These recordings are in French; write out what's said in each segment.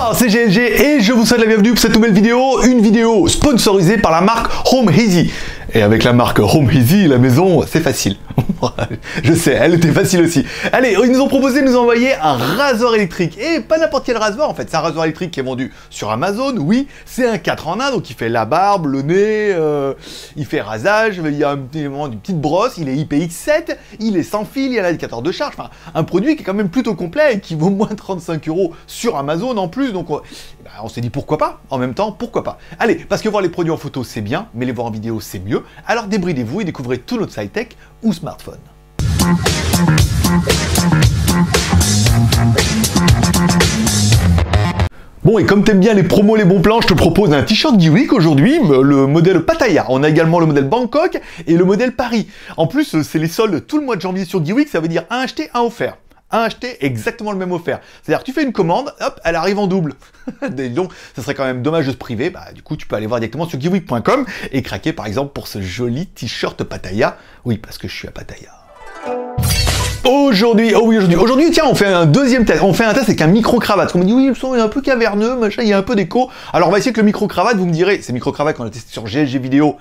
Bonsoir, c'est GLG et je vous souhaite la bienvenue pour cette nouvelle vidéo, une vidéo sponsorisée par la marque Home Easy. Et avec la marque Home Easy, la maison, c'est facile. Je sais, elle était facile aussi. Allez, ils nous ont proposé de nous envoyer un rasoir électrique. Et pas n'importe quel rasoir en fait, c'est un rasoir électrique qui est vendu sur Amazon, oui. C'est un 4 en 1, donc il fait la barbe, le nez, il fait rasage, il y a une petite brosse, il est IPX7, il est sans fil, il y a l'indicateur de charge. Enfin, un produit qui est quand même plutôt complet et qui vaut moins de 35 € sur Amazon en plus. Donc on s'est dit pourquoi pas, en même temps, pourquoi pas. Allez, parce que voir les produits en photo c'est bien, mais les voir en vidéo c'est mieux. Alors débridez-vous et découvrez tout notre high-tech ou smartphone. Bon, et comme t'aimes bien les promos, les bons plans, je te propose un t-shirt Geewyk aujourd'hui, le modèle Pattaya. On a également le modèle Bangkok et le modèle Paris. En plus, c'est les soldes tout le mois de janvier sur Geewyk, ça veut dire un acheté, un offert. Un acheté, exactement le même offert. C'est-à-dire que tu fais une commande, hop, elle arrive en double. Donc, ça serait quand même dommage de se priver. Bah, du coup, tu peux aller voir directement sur geewyk.com et craquer, par exemple, pour ce joli t-shirt Pattaya. Oui, parce que je suis à Pattaya. Aujourd'hui, tiens, on fait un deuxième test. On fait un test avec un micro-cravate. On me dit, oui, le son est un peu caverneux, machin, il y a un peu d'écho. Alors, on va essayer avec le micro-cravate. Vous me direz, c'est micro-cravate qu'on a testé sur GLG vidéo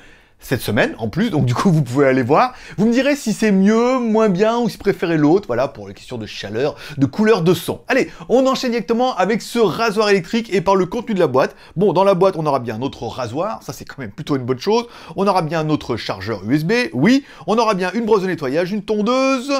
cette semaine, en plus, donc du coup, vous pouvez aller voir. Vous me direz si c'est mieux, moins bien, ou si vous préférez l'autre, voilà, pour les questions de chaleur, de couleur, de son. Allez, on enchaîne directement avec ce rasoir électrique et par le contenu de la boîte. Bon, dans la boîte, on aura bien notre rasoir, ça c'est quand même plutôt une bonne chose. On aura bien notre chargeur USB, oui. On aura bien une brosse de nettoyage, une tondeuse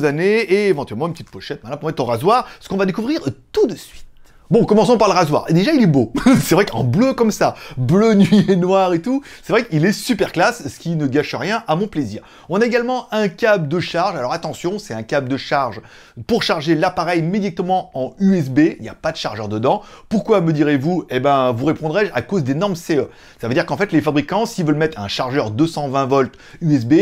à nez et éventuellement une petite pochette, voilà, pour mettre ton rasoir, ce qu'on va découvrir tout de suite. Bon, commençons par le rasoir. Et déjà, il est beau. C'est vrai qu'en bleu comme ça, bleu, nuit et noir et tout, c'est vrai qu'il est super classe, ce qui ne gâche rien à mon plaisir. On a également un câble de charge. Alors attention, c'est un câble de charge pour charger l'appareil immédiatement en USB. Il n'y a pas de chargeur dedans. Pourquoi, me direz-vous? Eh ben, vous répondrez à cause des normes CE. Ça veut dire qu'en fait, les fabricants, s'ils veulent mettre un chargeur 220 volts USB,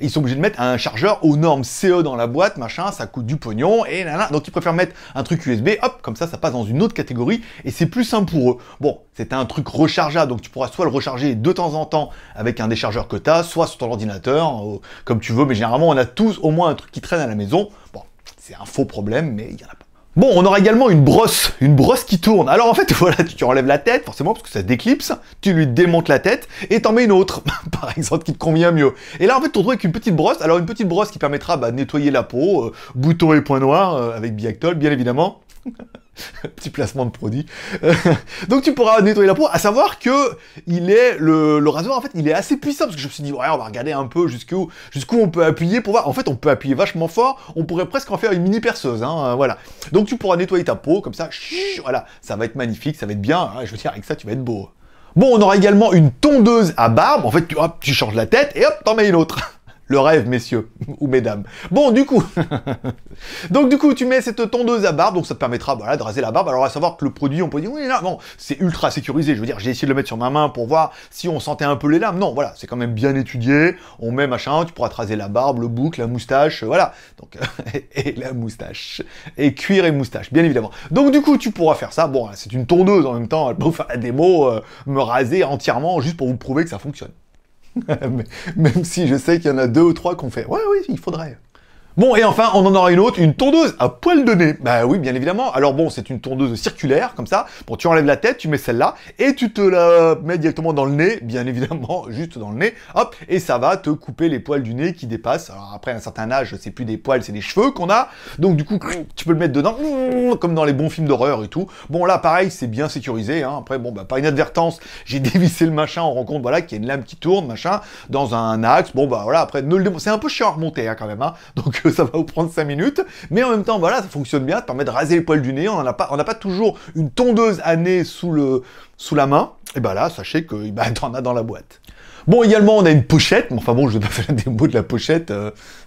ils sont obligés de mettre un chargeur aux normes CE dans la boîte, machin, ça coûte du pognon, et là, donc ils préfèrent mettre un truc USB, hop, comme ça passe dans une autre catégorie, et c'est plus simple pour eux. Bon, c'est un truc rechargeable, donc tu pourras soit le recharger de temps en temps avec un déchargeur que tu as, soit sur ton ordinateur, comme tu veux, mais généralement on a tous au moins un truc qui traîne à la maison. Bon, c'est un faux problème, mais il y en a pas. Bon, on aura également une brosse qui tourne. Alors en fait, voilà, tu enlèves la tête, forcément, parce que ça déclipse, tu lui démontes la tête, et t'en mets une autre, par exemple, qui te convient mieux. Et là, en fait, tu te retrouves avec une petite brosse, alors une petite brosse qui permettra de nettoyer la peau, boutons et points noirs, avec Biactol, bien évidemment. Petit placement de produit. Donc tu pourras nettoyer la peau, à savoir que le rasoir, en fait, il est assez puissant, parce que je me suis dit, ouais, on va regarder un peu jusqu'où on peut appuyer pour voir. En fait, on peut appuyer vachement fort, on pourrait presque en faire une mini perceuse, hein, voilà. Donc tu pourras nettoyer ta peau, comme ça, voilà, ça va être magnifique, ça va être bien, hein, je veux dire, avec ça, tu vas être beau. Bon, on aura également une tondeuse à barbe, en fait, tu changes la tête, et hop, t'en mets une autre. Le rêve, messieurs, ou mesdames. Bon, du coup, tu mets cette tondeuse à barbe, donc ça te permettra voilà, de raser la barbe. Alors, à savoir que le produit, on peut dire, oui, là, non, c'est ultra sécurisé. Je veux dire, j'ai essayé de le mettre sur ma main pour voir si on sentait un peu les lames. Non, voilà, c'est quand même bien étudié. On met machin, tu pourras te raser la barbe, le bouc, la moustache, voilà. Donc, et la moustache. Et cuir et moustache, bien évidemment. Donc, du coup, tu pourras faire ça. Bon, c'est une tondeuse en même temps, elle peut vous faire la démo, me raser entièrement, juste pour vous prouver que ça fonctionne. Même si je sais qu'il y en a 2 ou 3 qu'on fait. Ouais, oui, il faudrait. Bon, et enfin, on en aura une autre, une tondeuse à poil de nez. Bah oui, bien évidemment. Alors bon, c'est une tondeuse circulaire, comme ça. Bon, tu enlèves la tête, tu mets celle-là, et tu te la mets directement dans le nez, bien évidemment, juste dans le nez. Hop, et ça va te couper les poils du nez qui dépassent. Alors après, à un certain âge, c'est plus des poils, c'est des cheveux qu'on a. Donc du coup, tu peux le mettre dedans, comme dans les bons films d'horreur et tout. Bon, là, pareil, c'est bien sécurisé. Hein. Après, bon, bah, par inadvertance, j'ai dévissé le machin, on rend compte, voilà, qu'il y a une lame qui tourne, machin, dans un axe. Bon, bah voilà, après, c'est un peu chiant à remonter, hein, quand même, hein. Donc ça va vous prendre 5 minutes, mais en même temps, voilà, ça fonctionne bien, ça permet de raser les poils du nez, on n'a pas toujours une tondeuse à nez sous la main, et bah là, sachez que bah, t'en as dans la boîte. Bon, également, on a une pochette, mais enfin bon, je vais pas faire la démo de la pochette,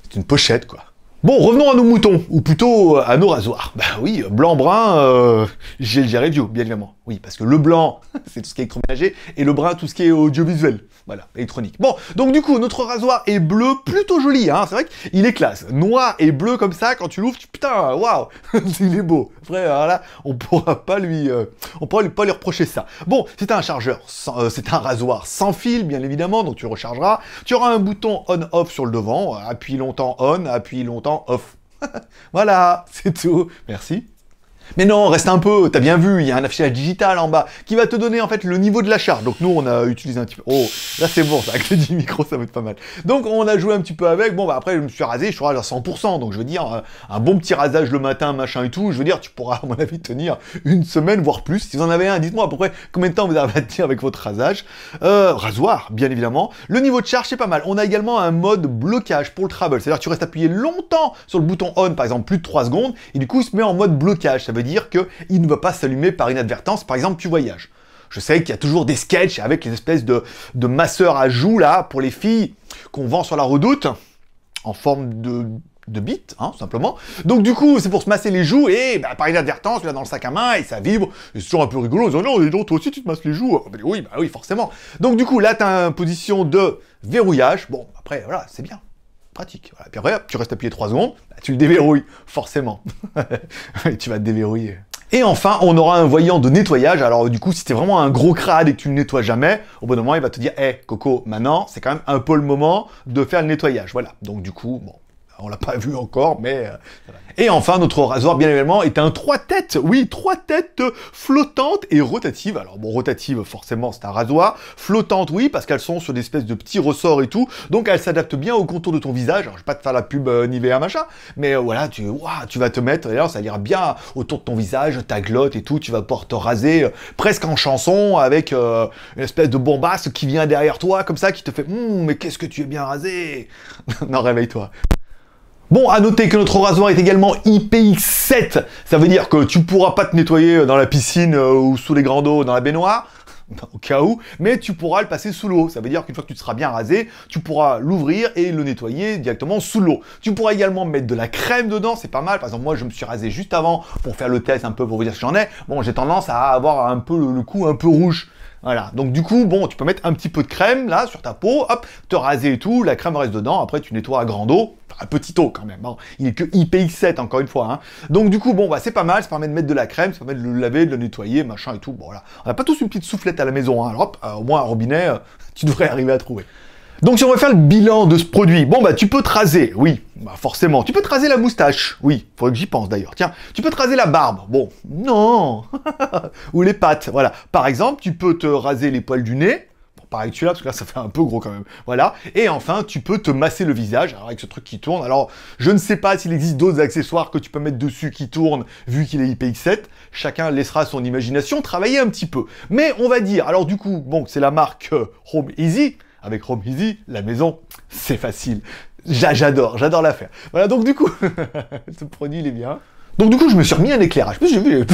c'est une pochette, quoi. Bon, revenons à nos moutons, ou plutôt à nos rasoirs. Bah oui, blanc-brun, GLG Review, bien évidemment. Oui, parce que le blanc, c'est tout ce qui est électroménager, et le brun, tout ce qui est audiovisuel. Voilà, électronique. Bon, donc du coup, notre rasoir est bleu, plutôt joli, hein, c'est vrai qu'il est classe. Noir et bleu comme ça, quand tu l'ouvres, putain, waouh, il est beau. Après, là, on pourra pas lui reprocher ça. Bon, c'est un chargeur, c'est un rasoir sans fil, bien évidemment, donc tu rechargeras. Tu auras un bouton on-off sur le devant, appuie longtemps on, appuie longtemps off. Voilà, c'est tout. Merci. Mais non, reste un peu, t'as bien vu, il y a un affichage digital en bas qui va te donner en fait le niveau de la charge. Donc nous, on a utilisé un petit peu... Oh, là c'est bon, ça, avec les 10 micros, ça va être pas mal. Donc on a joué un petit peu avec, bon bah après je me suis rasé, je suis rasé à 100%, donc je veux dire, un bon petit rasage le matin, machin et tout, je veux dire, tu pourras à mon avis tenir une semaine, voire plus. Si vous en avez un, dites-moi à peu près combien de temps vous arrivez à tenir avec votre rasage. Rasoir, bien évidemment. Le niveau de charge, c'est pas mal. On a également un mode blocage pour le travel, c'est-à-dire que tu restes appuyé longtemps sur le bouton on, par exemple plus de 3 secondes, et du coup il se met en mode blocage, ça veut dire qu'il ne va pas s'allumer par inadvertance, par exemple tu voyages. Je sais qu'il y a toujours des sketchs avec les espèces de masseurs à joues là, pour les filles, qu'on vend sur la Redoute, en forme de bite, hein, tout simplement. Donc du coup, c'est pour se masser les joues, et bah, par inadvertance, tu l'as dans le sac à main, et ça vibre, et c'est toujours un peu rigolo, en disant, non, toi aussi tu te masses les joues. Bah oui, forcément. Donc du coup, là, tu as une position de verrouillage, bon, après, voilà, c'est bien. Pratique. Voilà. Puis après, tu restes appuyé 3 secondes, bah, tu le déverrouilles, forcément. Tu vas te déverrouiller. Et enfin, on aura un voyant de nettoyage. Alors du coup, si t'es vraiment un gros crade et que tu ne nettoies jamais, au bon moment, il va te dire « Hey, Coco, maintenant, c'est quand même un peu le moment de faire le nettoyage. » Voilà. Donc du coup, bon, on l'a pas vu encore, mais... Et enfin, notre rasoir, bien évidemment, est un 3 têtes. Oui, 3 têtes flottantes et rotatives. Alors bon, rotative, forcément, c'est un rasoir. Flottante, oui, parce qu'elles sont sur des espèces de petits ressorts et tout. Donc, elles s'adaptent bien au contour de ton visage. Alors, je vais pas te faire la pub Nivea, machin. Mais voilà, tu vas te mettre, d'ailleurs, ça ira bien autour de ton visage, ta glotte et tout. Tu vas pouvoir te raser presque en chanson avec une espèce de bombasse qui vient derrière toi, comme ça, qui te fait « mais qu'est-ce que tu es bien rasé !» Non, réveille-toi. Bon, à noter que notre rasoir est également IPX7. Ça veut dire que tu pourras pas te nettoyer dans la piscine ou sous les grands d'eau dans la baignoire, au cas où, mais tu pourras le passer sous l'eau. Ça veut dire qu'une fois que tu te seras bien rasé, tu pourras l'ouvrir et le nettoyer directement sous l'eau. Tu pourras également mettre de la crème dedans, c'est pas mal. Par exemple, moi, je me suis rasé juste avant pour faire le test un peu, pour vous dire ce que j'en ai. Bon, j'ai tendance à avoir un peu le cou un peu rouge. Voilà, donc du coup, bon, tu peux mettre un petit peu de crème, là, sur ta peau, hop, te raser et tout, la crème reste dedans, après tu nettoies à grande eau, enfin, à petite eau quand même, hein. Il est que IPX7, encore une fois, hein. Donc du coup, bon, bah c'est pas mal, ça permet de mettre de la crème, ça permet de le laver, de le nettoyer, machin et tout, bon, voilà. On n'a pas tous une petite soufflette à la maison, hein, alors hop, au moins un robinet, tu devrais arriver à trouver. Donc si on va faire le bilan de ce produit, bon bah tu peux te raser, oui, bah forcément. Tu peux te raser la moustache, oui, faudrait que j'y pense d'ailleurs. Tiens, tu peux te raser la barbe, bon, non. Ou les pattes, voilà. Par exemple, tu peux te raser les poils du nez, bon, pareil que celui-là, parce que là ça fait un peu gros quand même, voilà. Et enfin, tu peux te masser le visage, alors avec ce truc qui tourne. Alors, je ne sais pas s'il existe d'autres accessoires que tu peux mettre dessus qui tournent, vu qu'il est IPX7. Chacun laissera son imagination travailler un petit peu. Mais on va dire, alors du coup, bon, c'est la marque Home Easy. Avec Home Easy, la maison, c'est facile. J'adore la faire. Voilà, donc du coup, ce produit, il est bien. Donc du coup, je me suis remis un éclairage. J'ai vu,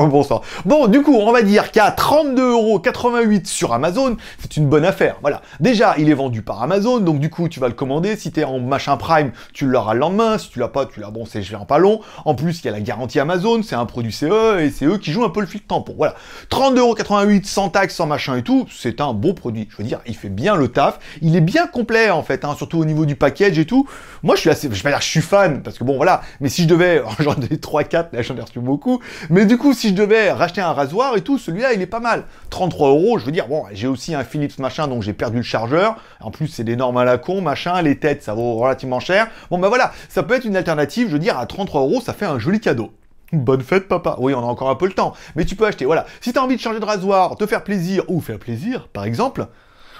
bonsoir. Bon, du coup, on va dire qu'à 32,88 € sur Amazon, c'est une bonne affaire. Voilà. Déjà, il est vendu par Amazon, donc du coup, tu vas le commander. Si tu es en machin Prime, tu l'auras le lendemain. Si tu l'as pas, tu l'as. Bon, c'est pas long. En plus, il y a la garantie Amazon, c'est un produit CE, et c'est eux qui jouent un peu le fil de tampon. Voilà. 32,88 € sans taxe, sans machin et tout, c'est un bon produit. Je veux dire, il fait bien le taf. Il est bien complet, en fait, hein, surtout au niveau du package et tout. Moi, je suis assez, je vais pas dire que je suis fan, parce que bon, voilà. Mais si je devais, j'en ai 3-4, là j'en ai reçu beaucoup, mais du coup si je devais racheter un rasoir et tout, celui-là il est pas mal. 33 €, je veux dire, bon, j'ai aussi un Philips machin, donc j'ai perdu le chargeur, en plus c'est des normes à la con, machin, les têtes ça vaut relativement cher, bon bah voilà, ça peut être une alternative, je veux dire, à 33 € ça fait un joli cadeau. Bonne fête papa. Oui, on a encore un peu le temps, mais tu peux acheter, voilà. Si t'as envie de changer de rasoir, te faire plaisir, ou faire plaisir, par exemple,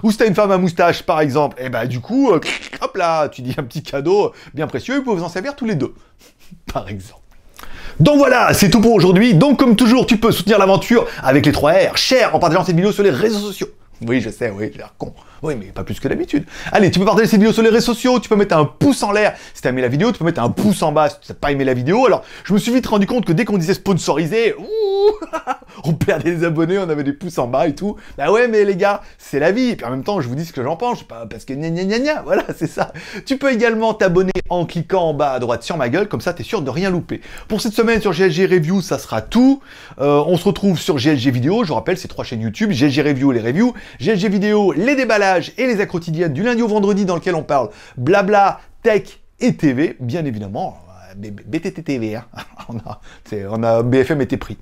ou si t'as une femme à moustache, par exemple, et bah du coup, hop là, tu dis un petit cadeau bien précieux, vous pouvez vous en servir tous les deux, par exemple. Donc voilà, c'est tout pour aujourd'hui. Donc comme toujours, tu peux soutenir l'aventure avec les 3 R, share en partageant cette vidéo sur les réseaux sociaux. Oui, je sais, oui, j'ai l'air con. Oui, mais pas plus que d'habitude. Allez, tu peux partager cette vidéo sur les réseaux sociaux, tu peux mettre un pouce en l'air si t'as aimé la vidéo, tu peux mettre un pouce en bas si tu n'as pas aimé la vidéo. Alors, je me suis vite rendu compte que dès qu'on disait sponsorisé, on perdait des abonnés, on avait des pouces en bas et tout. Bah ouais, mais les gars, c'est la vie. Et puis en même temps, je vous dis ce que j'en pense, pas parce que gna gna gna gna, voilà, c'est ça. Tu peux également t'abonner en cliquant en bas à droite sur ma gueule, comme ça t'es sûr de rien louper. Pour cette semaine sur GLG Review, ça sera tout. On se retrouve sur GLG Vidéo, je vous rappelle, c'est 3 chaînes YouTube, GLG Review les reviews, GLG Vidéo les déballages et les accros quotidiennes du lundi au vendredi dans lequel on parle blabla, tech et TV, bien évidemment. BTT TV, hein. on a BFM était pris.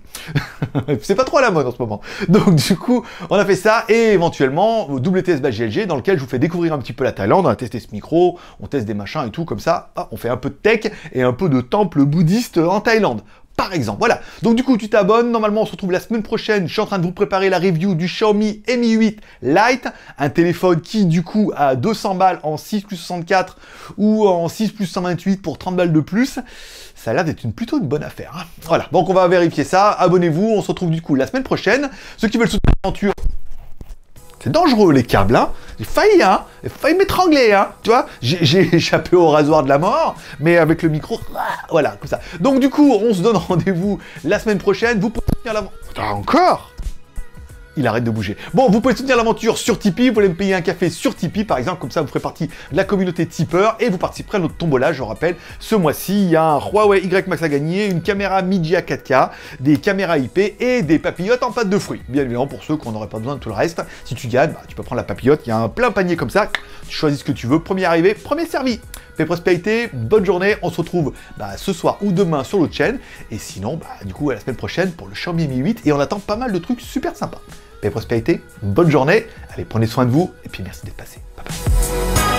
C'est pas trop à la mode en ce moment. Donc du coup, on a fait ça et éventuellement WTS GLG dans lequel je vous fais découvrir un petit peu la Thaïlande. On a testé ce micro, on teste des machins et tout comme ça. Ah, on fait un peu de tech et un peu de temple bouddhiste en Thaïlande. par exemple. Voilà, donc du coup tu t'abonnes, normalement on se retrouve la semaine prochaine, je suis en train de vous préparer la review du Xiaomi Mi 8 Lite, un téléphone qui du coup a 200 balles en 6 plus 64 ou en 6 plus 128 pour 30 balles de plus. Ça a l'air d'être plutôt une bonne affaire. Hein. Voilà, donc on va vérifier ça, abonnez-vous, on se retrouve du coup la semaine prochaine. Ceux qui veulent soutenir l'aventure, c'est dangereux les câbles, hein. J'ai failli m'étrangler, hein. Tu vois, j'ai échappé au rasoir de la mort, mais avec le micro, voilà, comme ça. Donc du coup, on se donne rendez-vous la semaine prochaine. Vous pouvez soutenir l'aventure. Encore. Il arrête de bouger. Bon, vous pouvez soutenir l'aventure sur Tipeee, vous voulez me payer un café sur Tipeee, par exemple, comme ça vous ferez partie de la communauté tipeur et vous participerez à notre tombola, je rappelle. Ce mois-ci, il y a un Huawei Y Max à gagner, une caméra Mijia 4K, des caméras IP et des papillotes en pâte de fruits. Bien évidemment, pour ceux qui n'auraient pas besoin de tout le reste, si tu gagnes, bah, tu peux prendre la papillote, il y a un plein panier comme ça, tu choisis ce que tu veux, premier arrivé, premier servi. Paix prospérité, bonne journée, on se retrouve ce soir ou demain sur l'autre chaîne, et sinon, du coup, à la semaine prochaine pour le Xiaomi Mi 8, et on attend pas mal de trucs super sympas. Paix prospérité, bonne journée, allez, prenez soin de vous, et puis merci d'être passé. Bye bye.